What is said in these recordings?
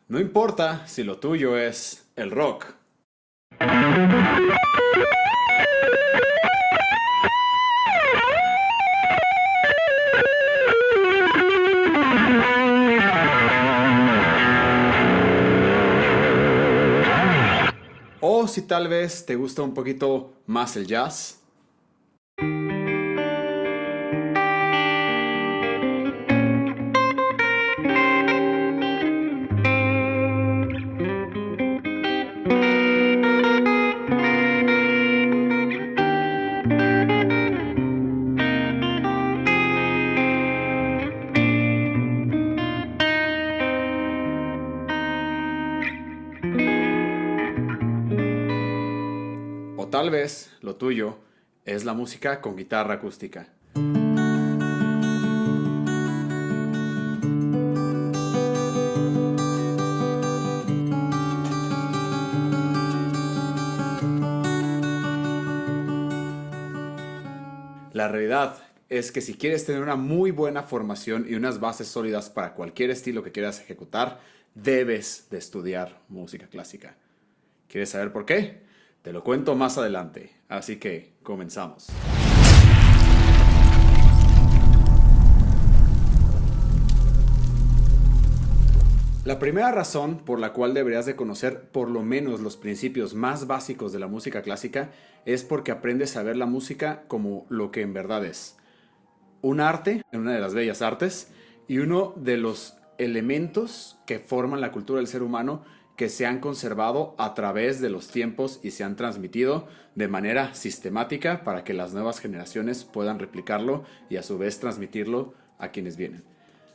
No importa si lo tuyo es el rock. O si tal vez te gusta un poquito más el jazz. O tal vez lo tuyo es la música con guitarra acústica. La realidad es que si quieres tener una muy buena formación y unas bases sólidas para cualquier estilo que quieras ejecutar, debes de estudiar música clásica. ¿Quieres saber por qué? Te lo cuento más adelante, así que comenzamos. La primera razón por la cual deberías de conocer por lo menos los principios más básicos de la música clásica es porque aprendes a ver la música como lo que en verdad es. Un arte, una de las bellas artes, y uno de los elementos que forman la cultura del ser humano que se han conservado a través de los tiempos y se han transmitido de manera sistemática para que las nuevas generaciones puedan replicarlo y a su vez transmitirlo a quienes vienen.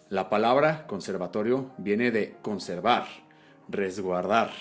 La palabra conservatorio viene de conservar, resguardar,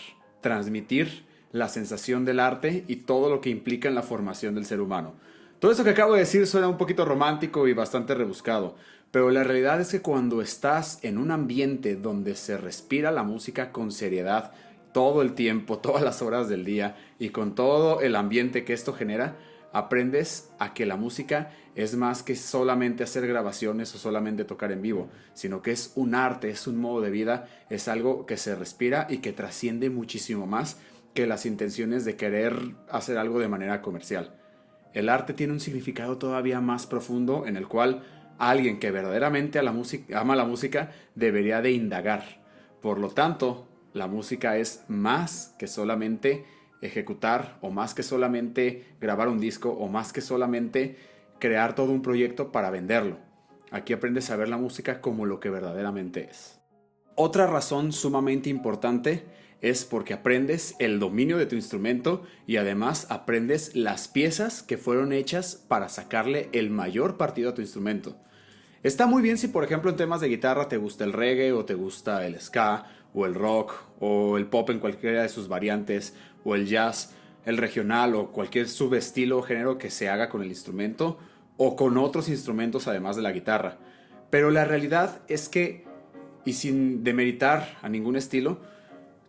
transmitir la sensación del arte y todo lo que implica en la formación del ser humano. Todo eso que acabo de decir suena un poquito romántico y bastante rebuscado, pero la realidad es que cuando estás en un ambiente donde se respira la música con seriedad todo el tiempo, todas las horas del día y con todo el ambiente que esto genera, aprendes a que la música es más que solamente hacer grabaciones o solamente tocar en vivo, sino que es un arte, es un modo de vida, es algo que se respira y que trasciende muchísimo más que las intenciones de querer hacer algo de manera comercial. El arte tiene un significado todavía más profundo en el cual alguien que verdaderamente ama la música debería de indagar. Por lo tanto, la música es más que solamente ejecutar o más que solamente grabar un disco o más que solamente crear todo un proyecto para venderlo. Aquí aprendes a ver la música como lo que verdaderamente es. Otra razón sumamente importante es porque aprendes el dominio de tu instrumento y además aprendes las piezas que fueron hechas para sacarle el mayor partido a tu instrumento. Está muy bien si por ejemplo en temas de guitarra te gusta el reggae o te gusta el ska o el rock o el pop en cualquiera de sus variantes o el jazz, el regional o cualquier subestilo o género que se haga con el instrumento o con otros instrumentos además de la guitarra. Pero la realidad es que, y sin demeritar a ningún estilo,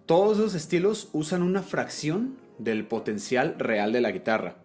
todos los estilos usan una fracción del potencial real de la guitarra.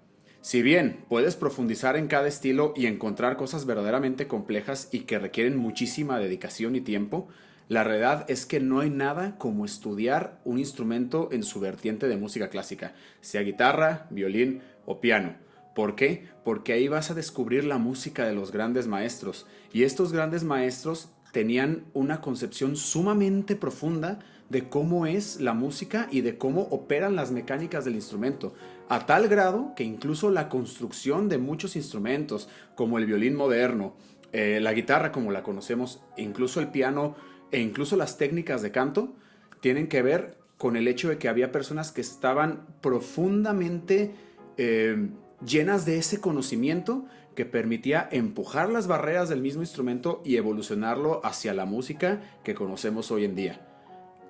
Si bien puedes profundizar en cada estilo y encontrar cosas verdaderamente complejas y que requieren muchísima dedicación y tiempo, la realidad es que no hay nada como estudiar un instrumento en su vertiente de música clásica, sea guitarra, violín o piano. ¿Por qué? Porque ahí vas a descubrir la música de los grandes maestros. Y estos grandes maestros tenían una concepción sumamente profunda de cómo es la música y de cómo operan las mecánicas del instrumento, a tal grado que incluso la construcción de muchos instrumentos, como el violín moderno, la guitarra como la conocemos, incluso el piano e incluso las técnicas de canto, tienen que ver con el hecho de que había personas que estaban profundamente llenas de ese conocimiento que permitía empujar las barreras del mismo instrumento y evolucionarlo hacia la música que conocemos hoy en día.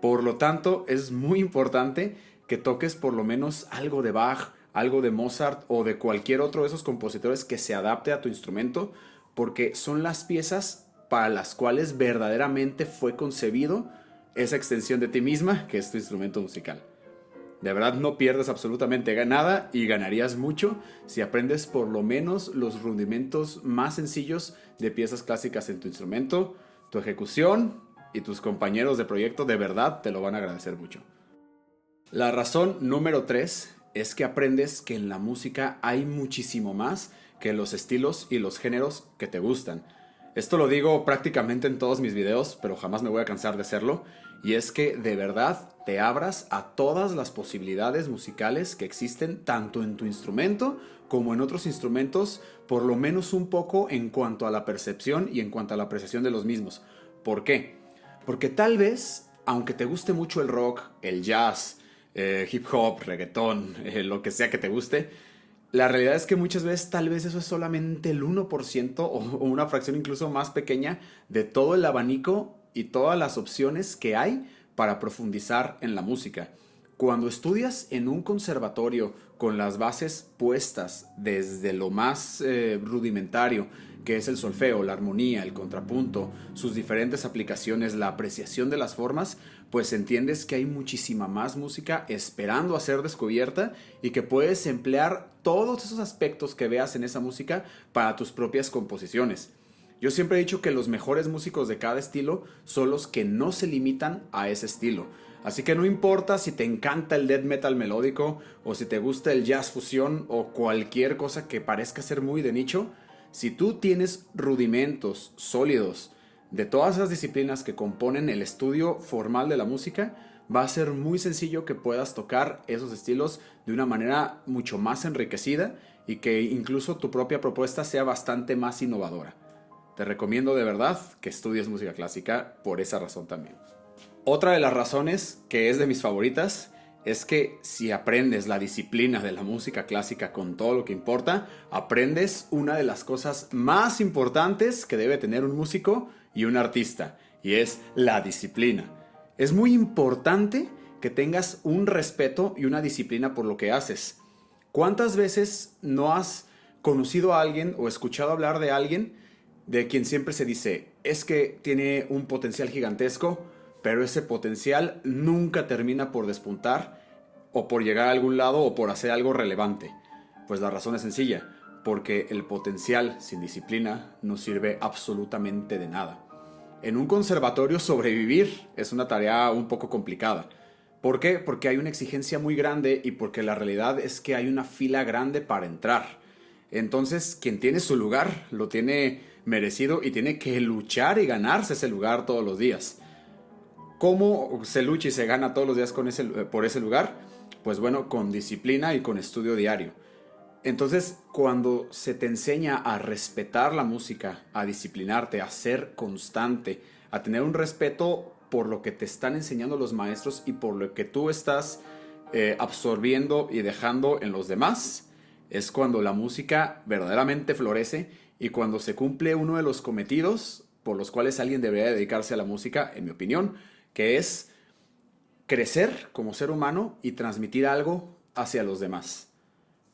Por lo tanto, es muy importante que toques por lo menos algo de Bach, algo de Mozart o de cualquier otro de esos compositores que se adapte a tu instrumento, porque son las piezas para las cuales verdaderamente fue concebido esa extensión de ti misma, que es tu instrumento musical. De verdad no pierdes absolutamente nada y ganarías mucho si aprendes por lo menos los rudimentos más sencillos de piezas clásicas en tu instrumento, tu ejecución y tus compañeros de proyecto de verdad te lo van a agradecer mucho. La razón número 3 es que aprendes que en la música hay muchísimo más que los estilos y los géneros que te gustan. Esto lo digo prácticamente en todos mis videos, pero jamás me voy a cansar de hacerlo. Y es que de verdad te abras a todas las posibilidades musicales que existen tanto en tu instrumento como en otros instrumentos, por lo menos un poco en cuanto a la percepción y en cuanto a la apreciación de los mismos. ¿Por qué? Porque tal vez, aunque te guste mucho el rock, el jazz, hip hop, reggaetón, lo que sea que te guste, la realidad es que muchas veces tal vez eso es solamente el 1% o una fracción incluso más pequeña de todo el abanico y todas las opciones que hay para profundizar en la música. Cuando estudias en un conservatorio con las bases puestas desde lo más rudimentario, que es el solfeo, la armonía, el contrapunto, sus diferentes aplicaciones, la apreciación de las formas, pues entiendes que hay muchísima más música esperando a ser descubierta y que puedes emplear todos esos aspectos que veas en esa música para tus propias composiciones. Yo siempre he dicho que los mejores músicos de cada estilo son los que no se limitan a ese estilo. Así que no importa si te encanta el death metal melódico o si te gusta el jazz fusión o cualquier cosa que parezca ser muy de nicho, si tú tienes rudimentos sólidos de todas las disciplinas que componen el estudio formal de la música, va a ser muy sencillo que puedas tocar esos estilos de una manera mucho más enriquecida y que incluso tu propia propuesta sea bastante más innovadora. Te recomiendo de verdad que estudies música clásica por esa razón también. Otra de las razones, que es de mis favoritas, es que si aprendes la disciplina de la música clásica con todo lo que importa, aprendes una de las cosas más importantes que debe tener un músico y un artista, y es la disciplina. Es muy importante que tengas un respeto y una disciplina por lo que haces. ¿Cuántas veces no has conocido a alguien o escuchado hablar de alguien de quien siempre se dice, es que tiene un potencial gigantesco, pero ese potencial nunca termina por despuntar o por llegar a algún lado o por hacer algo relevante? Pues la razón es sencilla, porque el potencial sin disciplina no sirve absolutamente de nada. En un conservatorio sobrevivir es una tarea un poco complicada. ¿Por qué? Porque hay una exigencia muy grande y porque la realidad es que hay una fila grande para entrar. Entonces, quien tiene su lugar lo tiene merecido y tiene que luchar y ganarse ese lugar todos los días. ¿Cómo se lucha y se gana todos los días por ese lugar? Pues bueno, con disciplina y con estudio diario. Entonces, cuando se te enseña a respetar la música, a disciplinarte, a ser constante, a tener un respeto por lo que te están enseñando los maestros y por lo que tú estás absorbiendo y dejando en los demás, es cuando la música verdaderamente florece y cuando se cumple uno de los cometidos por los cuales alguien debería dedicarse a la música, en mi opinión, que es crecer como ser humano y transmitir algo hacia los demás.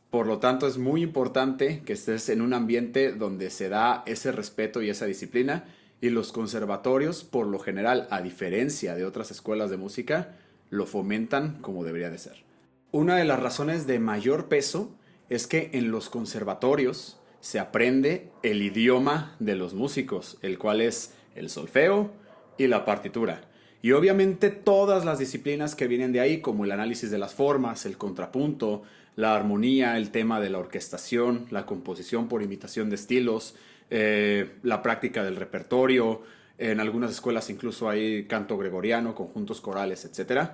Por lo tanto, es muy importante que estés en un ambiente donde se da ese respeto y esa disciplina, y los conservatorios, por lo general, a diferencia de otras escuelas de música, lo fomentan como debería de ser. Una de las razones de mayor peso es que en los conservatorios se aprende el idioma de los músicos, el cual es el solfeo y la partitura. Y obviamente todas las disciplinas que vienen de ahí, como el análisis de las formas, el contrapunto, la armonía, el tema de la orquestación, la composición por imitación de estilos, la práctica del repertorio. En algunas escuelas incluso hay canto gregoriano, conjuntos corales, etc.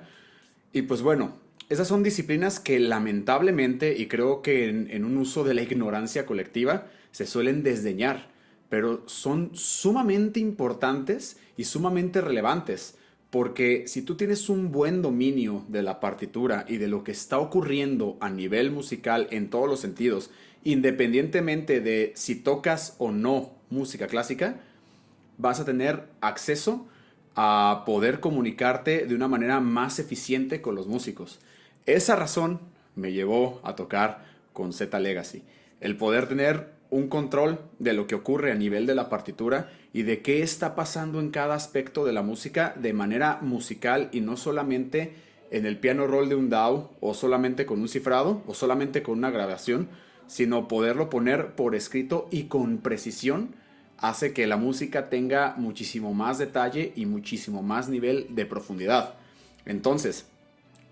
Y pues bueno, esas son disciplinas que lamentablemente, y creo que en un uso de la ignorancia colectiva, se suelen desdeñar, pero son sumamente importantes y sumamente relevantes. Porque si tú tienes un buen dominio de la partitura y de lo que está ocurriendo a nivel musical en todos los sentidos, independientemente de si tocas o no música clásica, vas a tener acceso a poder comunicarte de una manera más eficiente con los músicos. Esa razón me llevó a tocar con Z Legacy. El poder tener un control de lo que ocurre a nivel de la partitura y de qué está pasando en cada aspecto de la música de manera musical y no solamente en el piano roll de un DAW o solamente con un cifrado o solamente con una grabación, sino poderlo poner por escrito y con precisión hace que la música tenga muchísimo más detalle y muchísimo más nivel de profundidad. Entonces,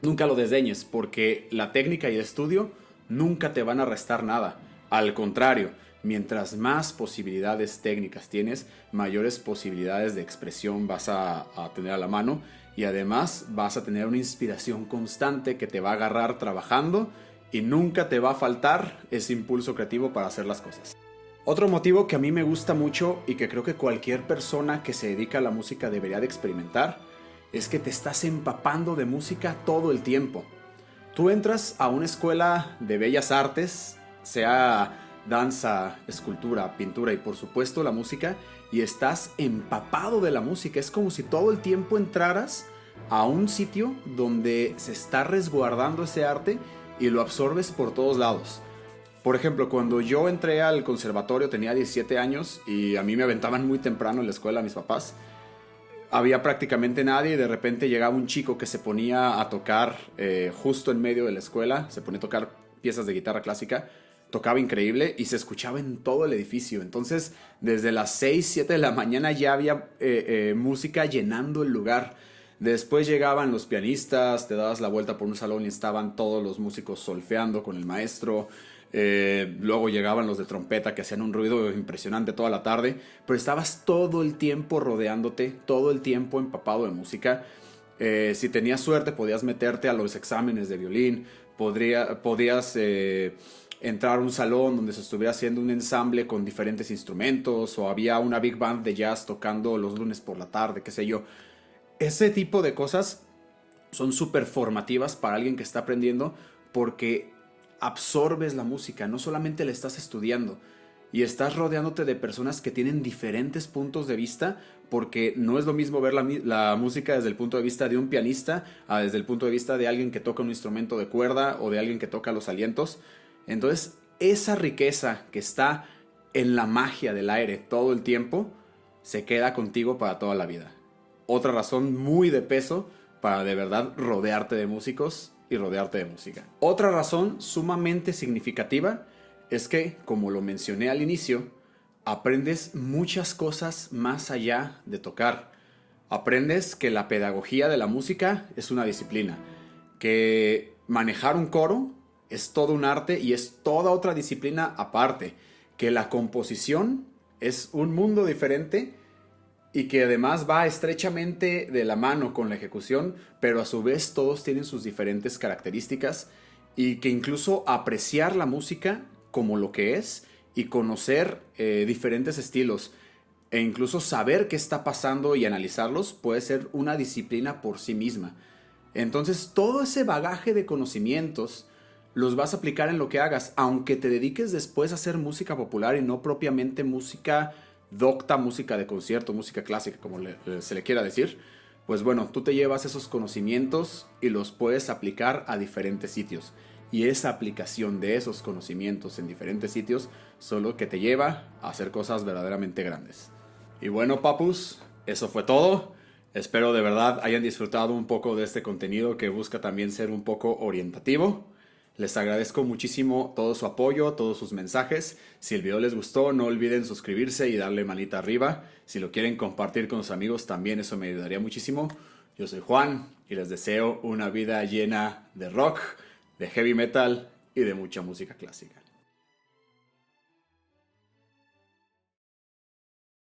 nunca lo desdeñes, porque la técnica y el estudio nunca te van a restar nada. Al contrario, mientras más posibilidades técnicas tienes, mayores posibilidades de expresión vas a tener a la mano, y además vas a tener una inspiración constante que te va a agarrar trabajando y nunca te va a faltar ese impulso creativo para hacer las cosas. Otro motivo que a mí me gusta mucho y que creo que cualquier persona que se dedica a la música debería de experimentar es que te estás empapando de música todo el tiempo. Tú entras a una escuela de bellas artes, sea danza, escultura, pintura y por supuesto la música, y estás empapado de la música. Es como si todo el tiempo entraras a un sitio donde se está resguardando ese arte y lo absorbes por todos lados. Por ejemplo, cuando yo entré al conservatorio tenía 17 años y a mí me aventaban muy temprano en la escuela mis papás. Había prácticamente nadie y de repente llegaba un chico que se ponía a tocar justo en medio de la escuela, se ponía a tocar piezas de guitarra clásica, tocaba increíble y se escuchaba en todo el edificio. Entonces, desde las 6, 7 de la mañana ya había música llenando el lugar. Después llegaban los pianistas, te dabas la vuelta por un salón y estaban todos los músicos solfeando con el maestro. Luego llegaban los de trompeta que hacían un ruido impresionante toda la tarde, pero estabas todo el tiempo rodeándote, todo el tiempo empapado de música. Si tenías suerte podías meterte a los exámenes de violín, podías entrar a un salón donde se estuviera haciendo un ensamble con diferentes instrumentos, o había una big band de jazz tocando los lunes por la tarde, qué sé yo. Ese tipo de cosas son súper formativas para alguien que está aprendiendo, porque absorbes la música, no solamente la estás estudiando, y estás rodeándote de personas que tienen diferentes puntos de vista, porque no es lo mismo ver la música desde el punto de vista de un pianista a desde el punto de vista de alguien que toca un instrumento de cuerda o de alguien que toca los alientos. Entonces, esa riqueza que está en la magia del aire todo el tiempo se queda contigo para toda la vida. Otra razón muy de peso para de verdad rodearte de músicos y rodearte de música. Otra razón sumamente significativa es que, como lo mencioné al inicio, aprendes muchas cosas más allá de tocar. Aprendes que la pedagogía de la música es una disciplina, que manejar un coro es todo un arte y es toda otra disciplina aparte, que la composición es un mundo diferente y que además va estrechamente de la mano con la ejecución, pero a su vez todos tienen sus diferentes características, y que incluso apreciar la música como lo que es y conocer diferentes estilos e incluso saber qué está pasando y analizarlos puede ser una disciplina por sí misma. Entonces todo ese bagaje de conocimientos los vas a aplicar en lo que hagas, aunque te dediques después a hacer música popular y no propiamente música docta, música de concierto, música clásica, como se le quiera decir. Pues bueno, tú te llevas esos conocimientos y los puedes aplicar a diferentes sitios. Y esa aplicación de esos conocimientos en diferentes sitios son lo que te lleva a hacer cosas verdaderamente grandes. Y bueno, papus, eso fue todo. Espero de verdad hayan disfrutado un poco de este contenido que busca también ser un poco orientativo. Les agradezco muchísimo todo su apoyo, todos sus mensajes. Si el video les gustó, no olviden suscribirse y darle manita arriba. Si lo quieren compartir con sus amigos, también eso me ayudaría muchísimo. Yo soy Juan y les deseo una vida llena de rock, de heavy metal y de mucha música clásica.